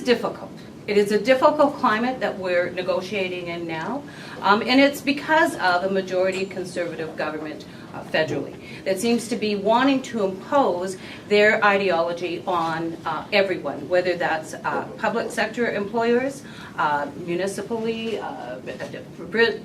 is difficult. It is a difficult climate that we're negotiating in now, and it's because of a majority conservative government federally that seems to be wanting to impose their ideology on everyone, whether that's public sector employers, municipally,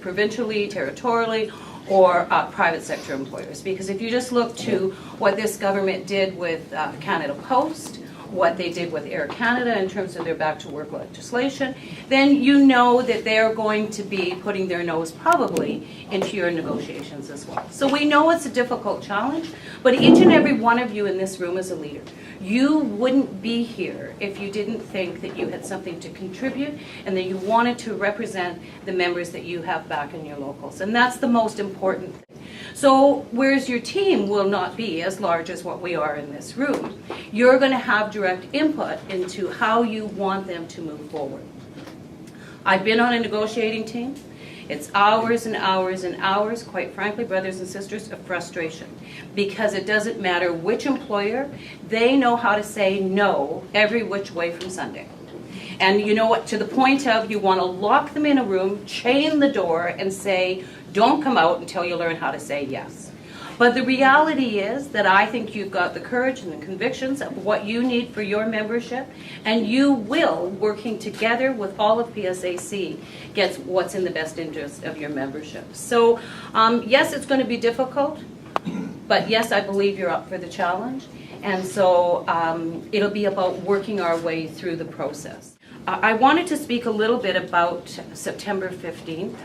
provincially, territorially, or private sector employers. Because if you just look to what this government did with Canada Post, what they did with Air Canada in terms of their back to work legislation, then you know that they're going to be putting their nose probably into your negotiations as well. So we know it's a difficult challenge, but each and every one of you in this room is a leader. You wouldn't be here if you didn't think that you had something to contribute and that you wanted to represent the members that you have back in your locals. And that's the most important thing. So whereas your team will not be as large as what we are in this room, you're going to have direct input into how you want them to move forward. I've been on a negotiating team. It's hours and hours and hours, quite frankly, brothers and sisters, of frustration. Because it doesn't matter which employer, they know how to say no every which way from Sunday. And you know what, to the point of you want to lock them in a room, chain the door, and say, don't come out until you learn how to say yes. But the reality is that I think you've got the courage and the convictions of what you need for your membership, and you will, working together with all of PSAC, get what's in the best interest of your membership. So yes, it's going to be difficult, but yes, I believe you're up for the challenge. And so it'll be about working our way through the process. I wanted to speak a little bit about September 15th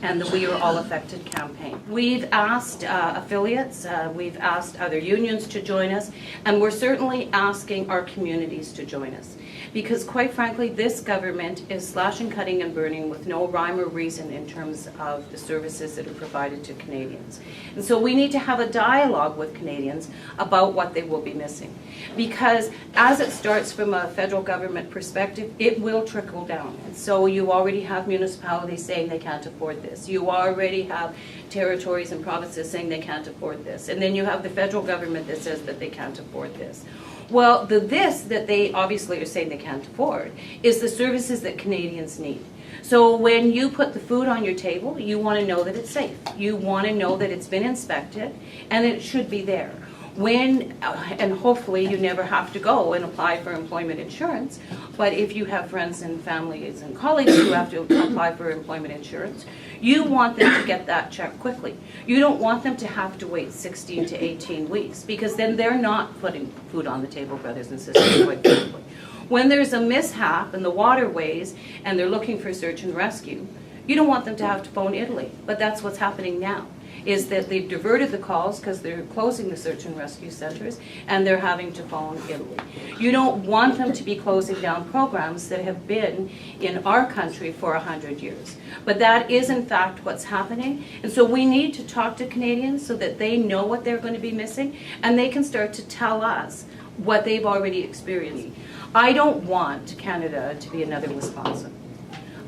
and the We Are All Affected campaign. We've asked affiliates, we've asked other unions to join us, and we're certainly asking our communities to join us. Because quite frankly, this government is slashing, cutting, and burning with no rhyme or reason in terms of the services that are provided to Canadians. And so we need to have a dialogue with Canadians about what they will be missing. Because as it starts from a federal government perspective, it will trickle down. And so you already have municipalities saying they can't afford this. You already have territories and provinces saying they can't afford this. And then you have the federal government that says that they can't afford this. Well, this that they obviously are saying they can't afford is the services that Canadians need. So when you put the food on your table, you want to know that it's safe. You want to know that it's been inspected and that it should be there. When, and hopefully you never have to go and apply for employment insurance, but if you have friends and families and colleagues who have to apply for employment insurance, you want them to get that check quickly. You don't want them to have to wait 16 to 18 weeks, because then they're not putting food on the table, brothers and sisters, quite frankly. When there's a mishap in the waterways and they're looking for search and rescue, you don't want them to have to phone Italy, but that's what's happening now. Is that they've diverted the calls because they're closing the search and rescue centers and they're having to phone Italy. You don't want them to be closing down programs that have been in our country for 100 years. But that is in fact what's happening. And so we need to talk to Canadians so that they know what they're going to be missing and they can start to tell us what they've already experienced. I don't want Canada to be another Wisconsin.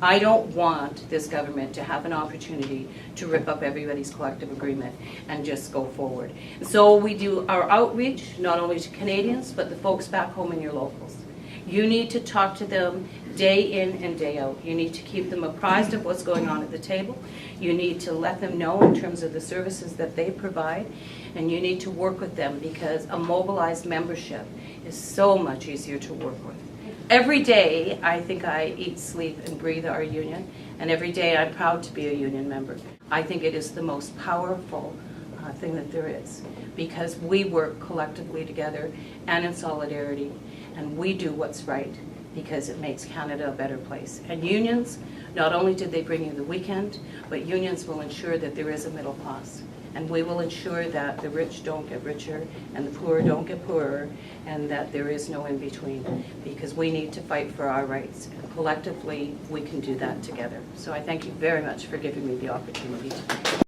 I don't want this government to have an opportunity to rip up everybody's collective agreement and just go forward. So we do our outreach, not only to Canadians, but the folks back home in your locals. You need to talk to them day in and day out. You need to keep them apprised of what's going on at the table. You need to let them know in terms of the services that they provide, and you need to work with them because a mobilized membership is so much easier to work with. Every day, I think I eat, sleep, and breathe our union, and every day I'm proud to be a union member. I think it is the most powerful thing that there is, because we work collectively together and in solidarity, and we do what's right, because it makes Canada a better place. And unions, not only did they bring you the weekend, but unions will ensure that there is a middle class. And we will ensure that the rich don't get richer and the poor don't get poorer, and that there is no in-between, because we need to fight for our rights. And collectively, we can do that together. So I thank you very much for giving me the opportunity to